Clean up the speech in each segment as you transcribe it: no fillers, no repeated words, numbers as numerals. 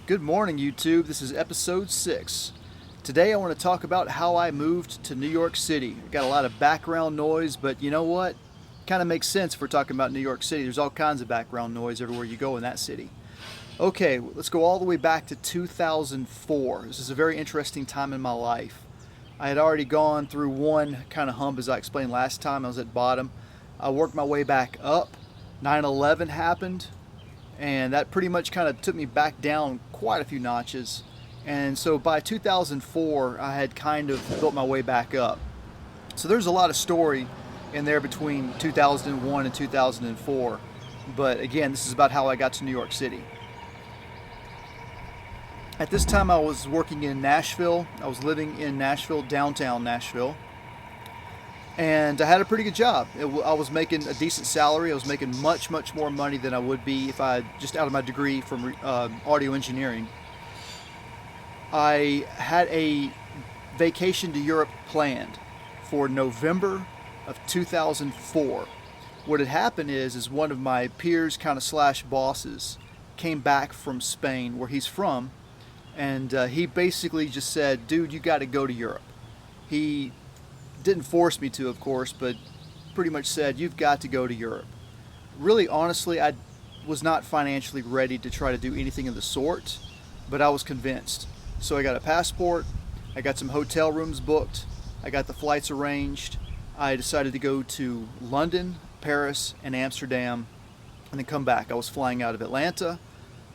Good morning, YouTube. This is episode 6. Today I want to talk about how I moved to New York City. Got a lot of background noise, but you know what? Kind of makes sense if we're talking about New York City. There's all kinds of background noise everywhere you go in that city. Okay, let's go all the way back to 2004. This is a very interesting time in my life. I had already gone through one kind of hump, as I explained last time. I was at bottom. I worked my way back up. 9/11 happened, and that pretty much kind of took me back down quite a few notches. And so by 2004, I had kind of built my way back up. So there's a lot of story in there between 2001 and 2004. But again, this is about how I got to New York City. At this time, I was working in Nashville. I was living in Nashville, downtown Nashville. And I had a pretty good job. I was making a decent salary. I was making much more money than I would be if I just out of my degree from audio engineering. I had a vacation to Europe planned for November of 2004. What had happened is one of my peers, kind of slash bosses, came back from Spain, where he's from, and he basically just said, "Dude, you got to go to Europe." He didn't force me to, of course, but pretty much said, "You've got to go to Europe." Really, honestly, I was not financially ready to try to do anything of the sort, but I was convinced. So I got a passport, I got some hotel rooms booked, I got the flights arranged. I decided to go to London, Paris, and Amsterdam, and then come back. I was flying out of Atlanta,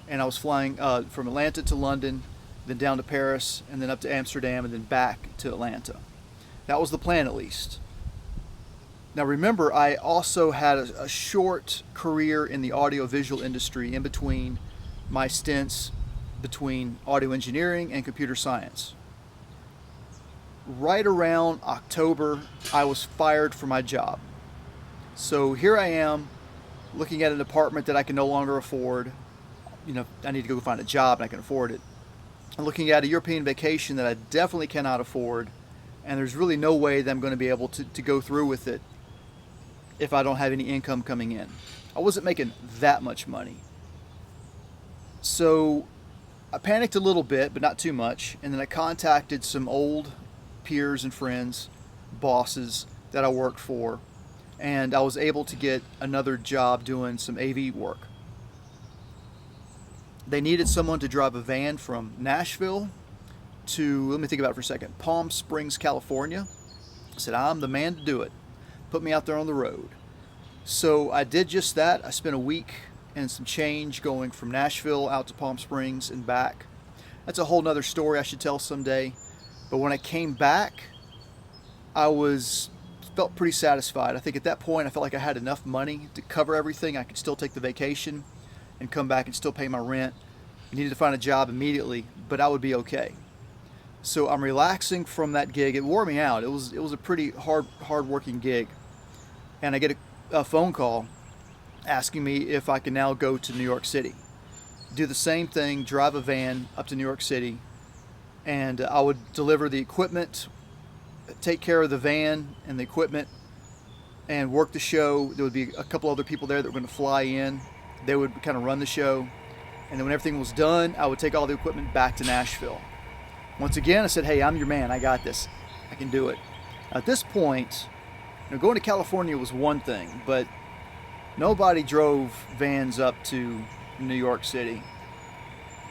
and I was flying from Atlanta to London, then down to Paris, and then up to Amsterdam, and then back to Atlanta. That was the plan, at least. Now remember, I also had a short career in the audiovisual industry in between my stints between audio engineering and computer science. Right around October, I was fired from my job. So here I am, looking at an apartment that I can no longer afford. I need to go find a job and I can afford it. I'm looking at a European vacation that I definitely cannot afford. And there's really no way that I'm going to be able to go through with it if I don't have any income coming in. I wasn't making that much money. So I panicked a little bit, but not too much. And then I contacted some old peers and friends, bosses that I worked for. And I was able to get another job doing some AV work. They needed someone to drive a van from Nashville to, let me think about it for a second, Palm Springs, California. I said, I'm the man to do it. Put me out there on the road. So I did just that. I spent a week and some change going from Nashville out to Palm Springs and back. That's a whole nother story I should tell someday. But when I came back, I felt pretty satisfied. I think at that point I felt like I had enough money to cover everything. I could still take the vacation and come back and still pay my rent. I needed to find a job immediately, but I would be okay. So I'm relaxing from that gig. It wore me out. It was a pretty hard working gig. And I get a phone call asking me if I can now go to New York City. Do the same thing, drive a van up to New York City, and I would deliver the equipment, take care of the van and the equipment, and work the show. There would be a couple other people there that were going to fly in. They would kind of run the show. And then when everything was done, I would take all the equipment back to Nashville. Once again, I said, "Hey, I'm your man. I got this. I can do it." At this point, going to California was one thing, but nobody drove vans up to New York City.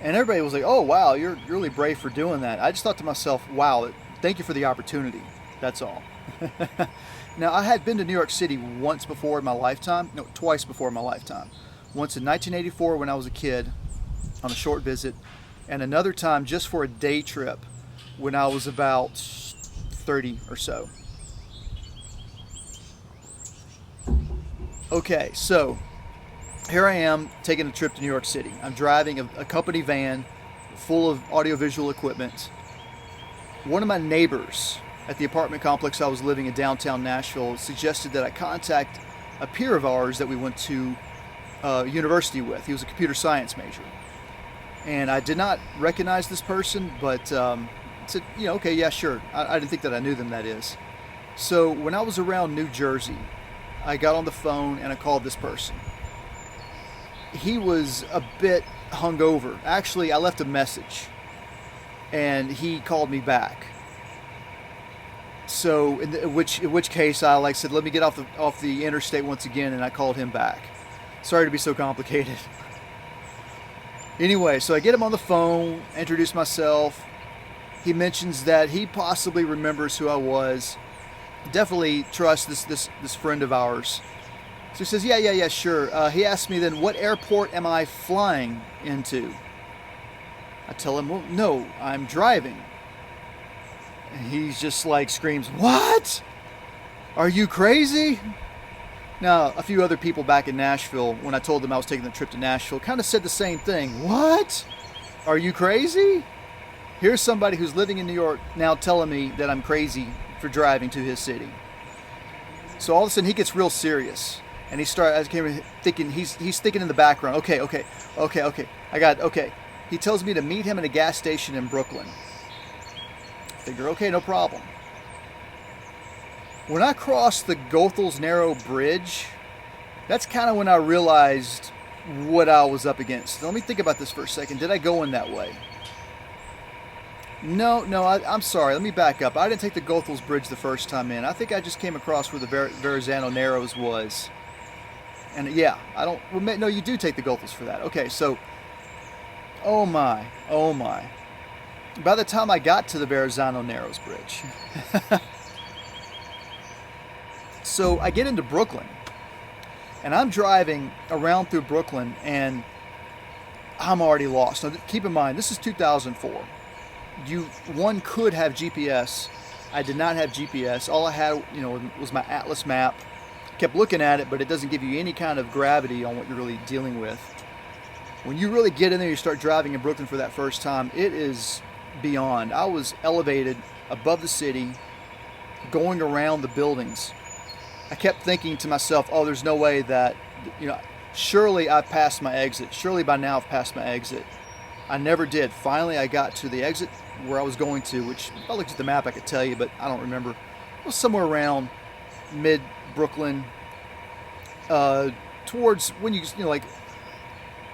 And everybody was like, "Oh, wow, you're really brave for doing that." I just thought to myself, wow, thank you for the opportunity. That's all. Now, I had been to New York City once before in my lifetime. No, twice before in my lifetime. Once in 1984 when I was a kid on a short visit, and another time just for a day trip when I was about 30 or so. Okay, so here I am taking a trip to New York City. I'm driving a company van full of audiovisual equipment. One of my neighbors at the apartment complex I was living in downtown Nashville suggested that I contact a peer of ours that we went to university with. He was a computer science major. And I did not recognize this person, but said, okay, yeah, sure. I didn't think that I knew them, that is. So when I was around New Jersey, I got on the phone and I called this person. He was a bit hungover. Actually, I left a message, and he called me back. So, in which case, I like said, let me get off the interstate once again, and I called him back. Sorry to be so complicated. Anyway, so I get him on the phone, introduce myself. He mentions that he possibly remembers who I was. Definitely trusts this friend of ours. So he says, yeah, sure. He asked me then, what airport am I flying into? I tell him, well, no, I'm driving. And he's just like screams, what? Are you crazy? Now, a few other people back in Nashville, when I told them I was taking the trip to Nashville, kind of said the same thing. What? Are you crazy? Here's somebody who's living in New York now telling me that I'm crazy for driving to his city. So all of a sudden he gets real serious. And I came thinking, he's thinking in the background, okay. He tells me to meet him at a gas station in Brooklyn. I figure, okay, no problem. When I crossed the Gothel's Narrow Bridge, that's kind of when I realized what I was up against. Let me think about this for a second. Did I go in that way? No, I'm sorry. Let me back up. I didn't take the Gothel's Bridge the first time in. I think I just came across where the Verrazano Narrows was. And yeah, no, you do take the Gothel's for that. Okay, so, oh my. By the time I got to the Verrazano Narrows Bridge, so I get into Brooklyn, and I'm driving around through Brooklyn, and I'm already lost. Now, keep in mind, this is 2004. One could have GPS. I did not have GPS. All I had, was my Atlas map. Kept looking at it, but it doesn't give you any kind of gravity on what you're really dealing with. When you really get in there, you start driving in Brooklyn for that first time, it is beyond. I was elevated above the city, going around the buildings. I kept thinking to myself, oh, there's no way that, surely I've passed my exit. Surely by now I've passed my exit. I never did. Finally, I got to the exit where I was going to, which if I looked at the map, I could tell you, but I don't remember. It was somewhere around mid-Brooklyn, towards when like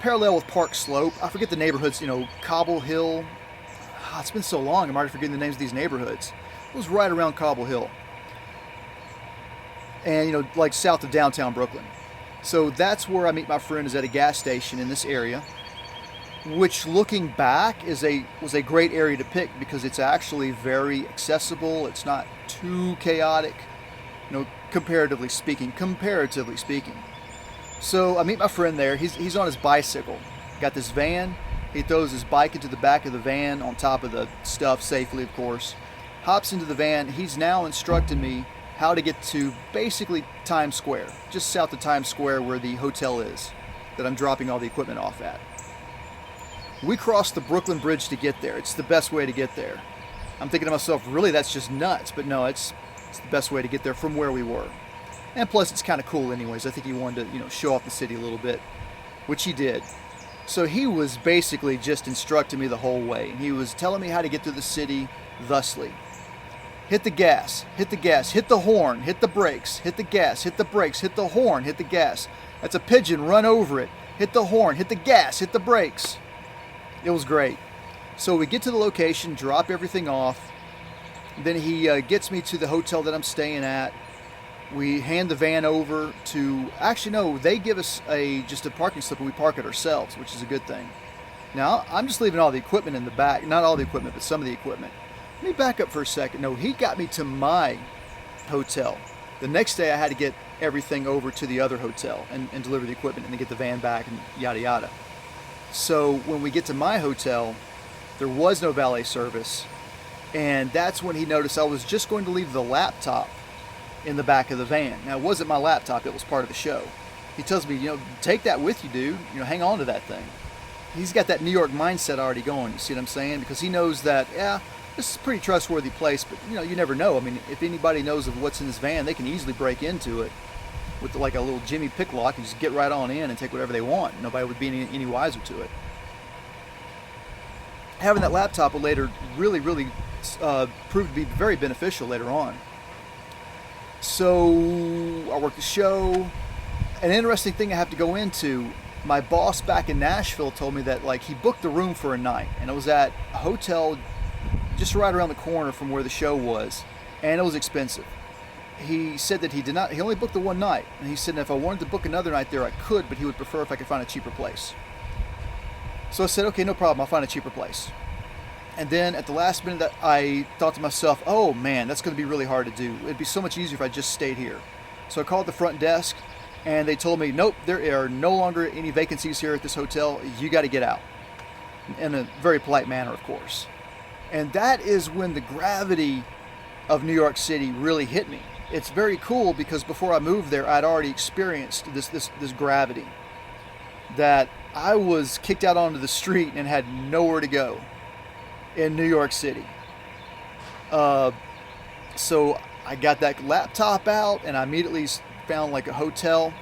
parallel with Park Slope. I forget the neighborhoods, Cobble Hill. It's been so long, I'm already forgetting the names of these neighborhoods. It was right around Cobble Hill. And, like south of downtown Brooklyn. So that's where I meet my friend, is at a gas station in this area, which looking back was a great area to pick because it's actually very accessible. It's not too chaotic, comparatively speaking. So I meet my friend there. He's on his bicycle. Got this van. He throws his bike into the back of the van on top of the stuff safely, of course. Hops into the van. He's now instructing me how to get to basically Times Square, just south of Times Square where the hotel is that I'm dropping all the equipment off at. We crossed the Brooklyn Bridge to get there. It's the best way to get there. I'm thinking to myself, really, that's just nuts. But no, it's the best way to get there from where we were. And plus, it's kind of cool anyways. I think he wanted to, show off the city a little bit, which he did. So he was basically just instructing me the whole way. And he was telling me how to get through the city thusly. Hit the gas, hit the horn, hit the brakes, hit the gas, hit the brakes, hit the horn, hit the gas. That's a pigeon, run over it. Hit the horn, hit the gas, hit the brakes. It was great. So we get to the location, drop everything off. Then he gets me to the hotel that I'm staying at. We hand the van over to, actually no, they give us just a parking slip and we park it ourselves, which is a good thing. Now, I'm just leaving all the equipment in the back. Not all the equipment, but some of the equipment. Let me back up for a second. No, he got me to my hotel. The next day I had to get everything over to the other hotel and deliver the equipment and then get the van back and yada yada. So when we get to my hotel, there was no valet service. And that's when he noticed I was just going to leave the laptop in the back of the van. Now, it wasn't my laptop. It was part of the show. He tells me, take that with you, dude. Hang on to that thing. He's got that New York mindset already going. You see what I'm saying? Because he knows that, this is a pretty trustworthy place, but, you never know. I mean, if anybody knows of what's in this van, they can easily break into it with like a little Jimmy pick lock and just get right on in and take whatever they want. Nobody would be any wiser to it. Having that laptop will later really proved to be very beneficial later on. So I worked the show. An interesting thing I have to go into, my boss back in Nashville told me that like he booked the room for a night, and it was at a hotel just right around the corner from where the show was, and it was expensive. He said that he only booked the one night, and he said that if I wanted to book another night there I could, but he would prefer if I could find a cheaper place. So I said, okay, no problem, I'll find a cheaper place. And then at the last minute I thought to myself, oh man, that's going to be really hard to do. It'd be so much easier if I just stayed here. So I called the front desk, and they told me, nope, there are no longer any vacancies here at this hotel. You got to get out. In a very polite manner, of course. And that is when the gravity of New York City really hit me. It's very cool because before I moved there, I'd already experienced this gravity. That I was kicked out onto the street and had nowhere to go in New York City. So I got that laptop out and I immediately found like a hotel.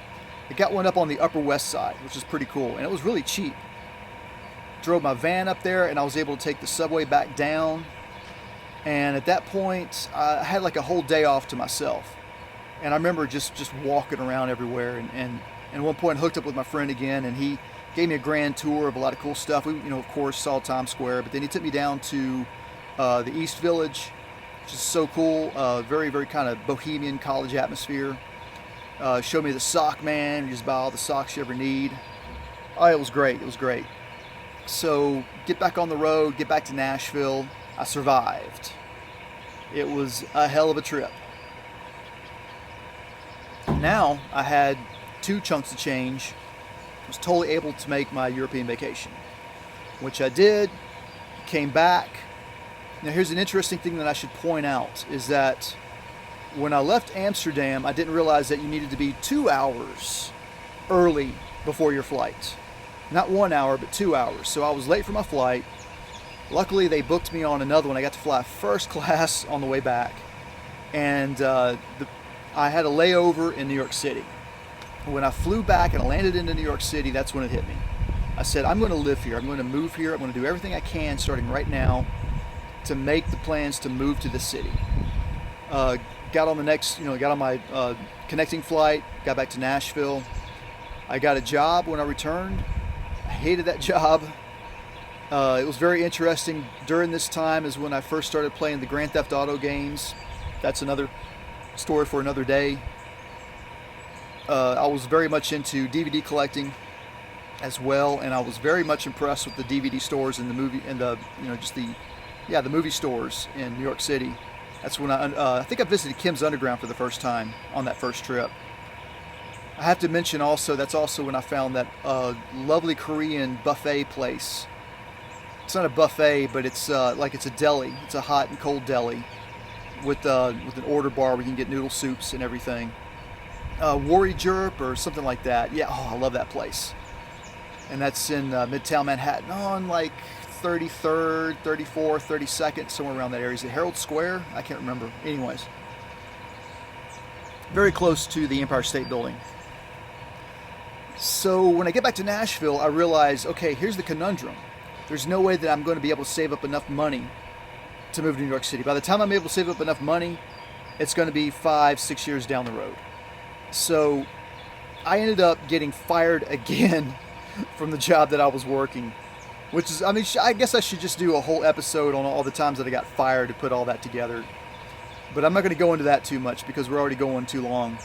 I got one up on the Upper West Side, which is pretty cool, and it was really cheap. Drove my van up there, and I was able to take the subway back down. And at that point, I had like a whole day off to myself. And I remember just walking around everywhere. And at one point, I hooked up with my friend again, and he gave me a grand tour of a lot of cool stuff. We, of course, saw Times Square, but then he took me down to the East Village, which is so cool. Very, very kind of bohemian college atmosphere. Showed me the sock man. You just buy all the socks you ever need. Oh, it was great. It was great. So get back on the road, get back to Nashville. I survived. It was a hell of a trip. Now I had 2 chunks of change. I was totally able to make my European vacation, which I did, came back. Now here's an interesting thing that I should point out is that when I left Amsterdam, I didn't realize that you needed to be 2 hours early before your flight. Not 1 hour, but 2 hours. So I was late for my flight. Luckily, they booked me on another one. I got to fly first class on the way back. And I had a layover in New York City. When I flew back and I landed into New York City, that's when it hit me. I said, I'm going to live here. I'm going to move here. I'm going to do everything I can starting right now to make the plans to move to the city. Got on the next, got on my connecting flight, got back to Nashville. I got a job when I returned. I hated that job. It was very interesting. During this time is when I first started playing the Grand Theft Auto games. That's another story for another day. I was very much into DVD collecting as well, and I was very much impressed with the DVD stores and the movie and the the movie stores in New York City. That's when I think I visited Kim's Underground for the first time on that first trip. I have to mention also, that's also when I found that lovely Korean buffet place. It's not a buffet, but it's like it's a deli. It's a hot and cold deli with an order bar where you can get noodle soups and everything. Worry Jerp or something like that. Yeah, I love that place. And that's in Midtown Manhattan on like 33rd, 34th, 32nd, somewhere around that area. Is it Herald Square? I can't remember. Anyways, very close to the Empire State Building. So when I get back to Nashville, I realize, okay, here's the conundrum. There's no way that I'm going to be able to save up enough money to move to New York City. By the time I'm able to save up enough money, it's going to be 5-6 years down the road. So I ended up getting fired again from the job that I was working, which is, I guess I should just do a whole episode on all the times that I got fired to put all that together. But I'm not going to go into that too much because we're already going too long.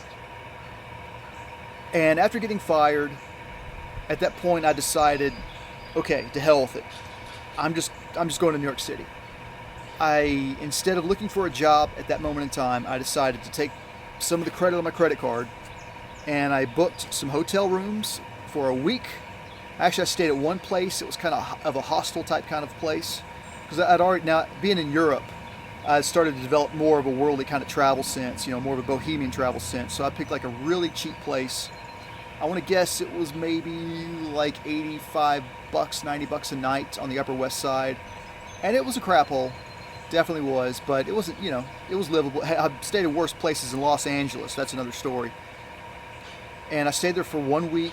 And after getting fired, at that point I decided, okay, to hell with it. I'm just going to New York City. Instead of looking for a job at that moment in time, I decided to take some of the credit on my credit card, and I booked some hotel rooms for a week. Actually, I stayed at one place. It was kind of a hostel type kind of place, because I'd already, now being in Europe, I started to develop more of a worldly kind of travel sense, more of a bohemian travel sense. So I picked like a really cheap place. I want to guess it was maybe like $85, $90 a night on the Upper West Side. And it was a crap hole. Definitely was, but it wasn't, it was livable. I've stayed at worse places in Los Angeles. That's another story. And I stayed there for 1 week.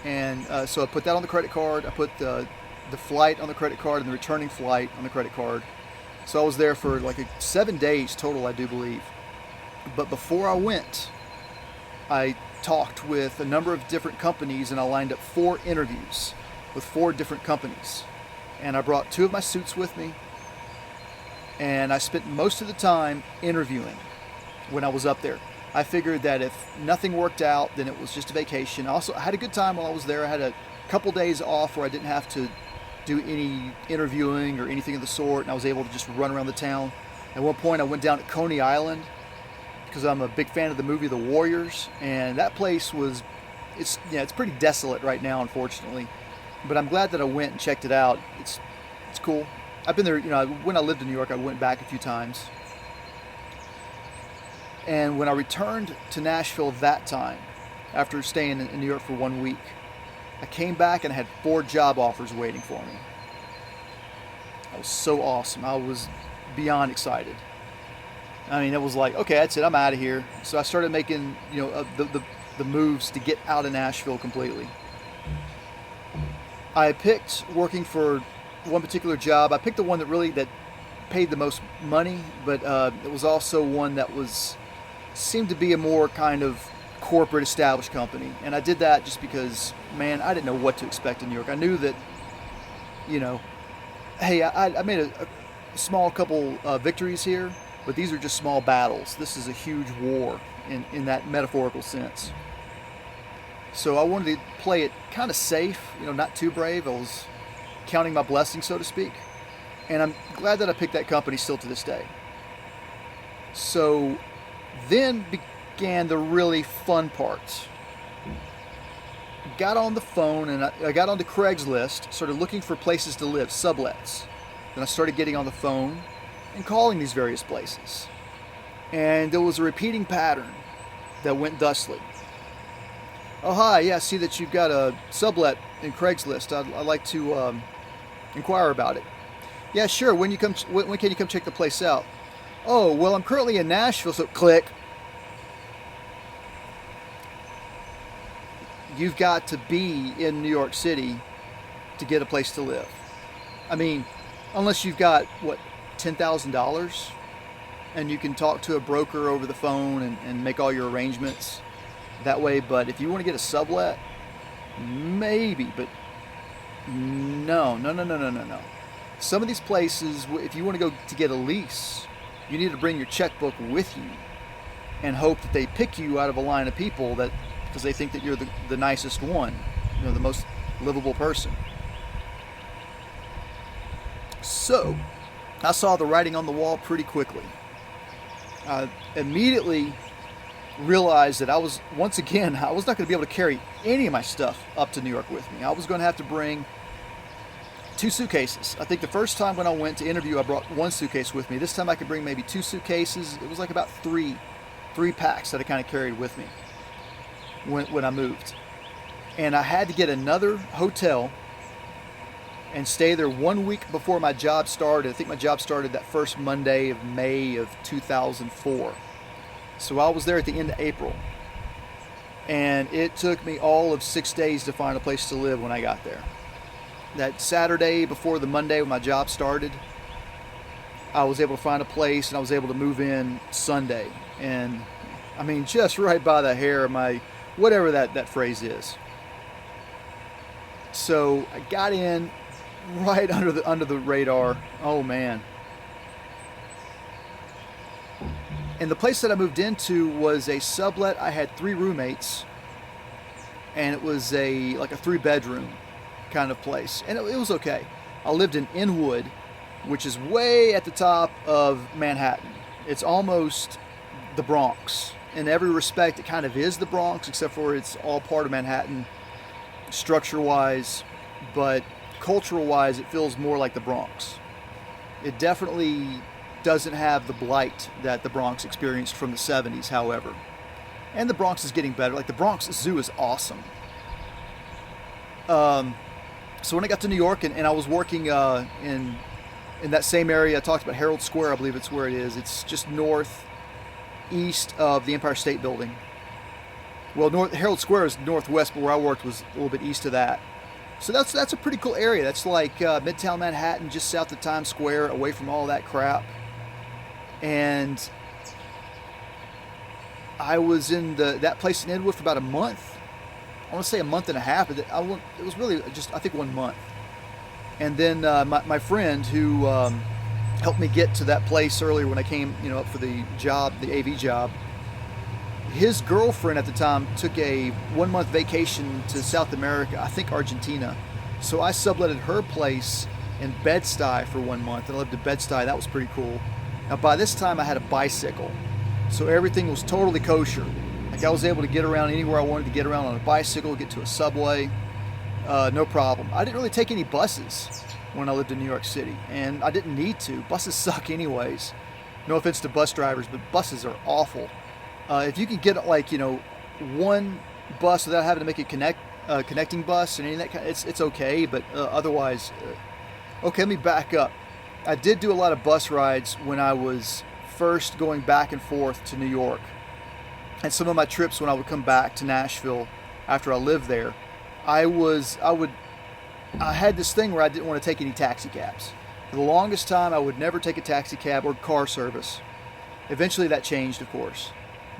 And so I put that on the credit card. I put the flight on the credit card and the returning flight on the credit card. So I was there for like 7 days total, I do believe. But before I went, I talked with a number of different companies, and I lined up 4 interviews with 4 different companies. And I brought 2 of my suits with me, and I spent most of the time interviewing when I was up there. I figured that if nothing worked out, then it was just a vacation. I had a good time while I was there. I had a couple days off where I didn't have to do any interviewing or anything of the sort, and I was able to just run around the town. At one point I went down to Coney Island because I'm a big fan of the movie The Warriors, and that place it's pretty desolate right now, unfortunately, but I'm glad that I went and checked it out. It's cool. I've been there, when I lived in New York, I went back a few times. And when I returned to Nashville that time, after staying in New York for 1 week, I came back and I had 4 job offers waiting for me. That was so awesome. I was beyond excited. I mean, it was like, okay, that's it, I'm out of here. So I started making, the moves to get out of Nashville completely. I picked working for one particular job. I picked the one that paid the most money, but it was also one that seemed to be a more kind of corporate established company. And I did that just because, man, I didn't know what to expect in New York. I knew that, hey, I made a small couple victories here, but these are just small battles. This is a huge war in that metaphorical sense. So I wanted to play it kind of safe, not too brave. I was counting my blessings, so to speak. And I'm glad that I picked that company still to this day. So then began the really fun parts. Got on the phone and I got onto Craigslist, started looking for places to live, sublets. Then I started getting on the phone and calling these various places. And there was a repeating pattern that went thusly. Oh, hi, yeah, I see that you've got a sublet in Craigslist. I'd like to inquire about it. Yeah, sure, when can you come check the place out? Oh, well, I'm currently in Nashville, so click. You've got to be in New York City to get a place to live. I mean, unless you've got, $10,000, and you can talk to a broker over the phone and make all your arrangements that way. But if you want to get a sublet, maybe, but no. Some of these places, if you want to go to get a lease, you need to bring your checkbook with you and hope that they pick you out of a line of people because they think that you're the nicest one, the most livable person. So I saw the writing on the wall pretty quickly. I immediately realized that I was not going to be able to carry any of my stuff up to New York with me. I was going to have to bring 2 suitcases. I think the first time when I went to interview, I brought 1 suitcase with me. This time I could bring maybe 2 suitcases. It was like about three packs that I kind of carried with me when I moved. And I had to get another hotel and stay there 1 week before my job started. I think my job started that first Monday of May of 2004. So I was there at the end of April. And it took me all of 6 days to find a place to live when I got there. That Saturday before the Monday when my job started, I was able to find a place and I was able to move in Sunday. And I mean, just right by the hair of my, whatever that phrase is. So I got in right under the radar. Oh man. And the place that I moved into was a sublet. I had 3 roommates, and it was like a 3-bedroom kind of place, and it was okay. I lived in Inwood, which is way at the top of Manhattan. It's almost the Bronx. In every respect, it kind of is the Bronx, except for it's all part of Manhattan structure-wise, but cultural-wise, it feels more like the Bronx. It definitely doesn't have the blight that the Bronx experienced from the 70s, however. And the Bronx is getting better. Like, the Bronx Zoo is awesome. So when I got to New York and I was working in that same area, I talked about Herald Square, I believe it's where it is. It's just northeast of the Empire State Building. Well, Herald Square is northwest, but where I worked was a little bit east of that. So that's a pretty cool area. That's like Midtown Manhattan, just south of Times Square, away from all that crap. And I was in that place in Inwood for about a month. I want to say a month and a half, but it was really just, I think, 1 month. And then my friend who helped me get to that place earlier when I came, up for the job, the AV job, his girlfriend at the time took a 1 month vacation to South America, I think Argentina. So I subletted her place in Bed-Stuy for 1 month, and I lived in Bed-Stuy. That was pretty cool. Now by this time I had a bicycle, so everything was totally kosher. Like I was able to get around anywhere I wanted to get around on a bicycle, get to a subway, no problem. I didn't really take any buses when I lived in New York City, and I didn't need to. Buses suck anyways. No offense to bus drivers, but buses are awful. If you can get one bus without having to make a connecting bus and any of that kind, it's okay. But otherwise, okay. Let me back up. I did do a lot of bus rides when I was first going back and forth to New York, and some of my trips when I would come back to Nashville after I lived there, I had this thing where I didn't want to take any taxi cabs. For the longest time, I would never take a taxi cab or car service. Eventually, that changed, of course.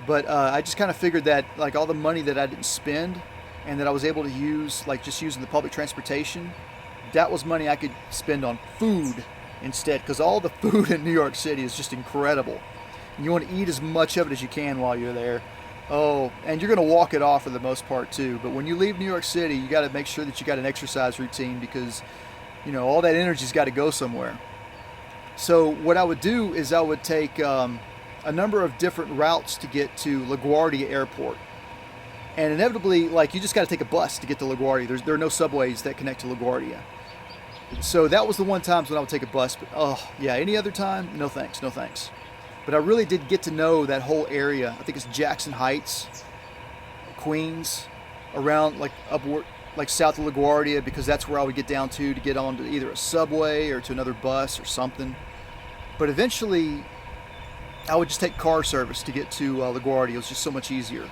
But I just kind of figured that like all the money that I didn't spend and that I was able to use, like just using the public transportation, that was money I could spend on food instead, because all the food in New York City is just incredible. And you want to eat as much of it as you can while you're there. Oh, and you're going to walk it off for the most part too. But when you leave New York City, you got to make sure that you got an exercise routine, because all that energy's got to go somewhere. So what I would do is I would take a number of different routes to get to LaGuardia Airport. And inevitably, like, you just got to take a bus to get to LaGuardia. There are no subways that connect to LaGuardia. So that was the one time when I would take a bus. But any other time, no thanks. But I really did get to know that whole area. I think it's Jackson Heights, Queens, around like upward, like south of LaGuardia, because that's where I would get down to get on to either a subway or to another bus or something. But eventually, I would just take car service to get to LaGuardia. It was just so much easier.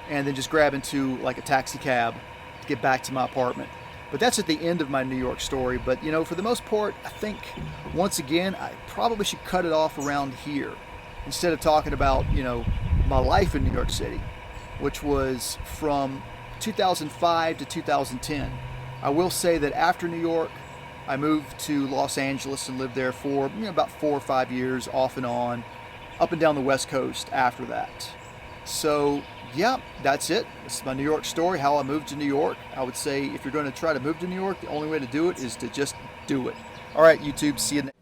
And then just grab into like a taxi cab to get back to my apartment. But that's at the end of my New York story. But for the most part, I think once again, I probably should cut it off around here instead of talking about, my life in New York City, which was from 2005 to 2010. I will say that after New York, I moved to Los Angeles and lived there for about 4 or 5 years off and on, up and down the West Coast after that. So yeah, that's it. This is my New York story, how I moved to New York. I would say if you're going to try to move to New York, the only way to do it is to just do it. All right, YouTube, see you next.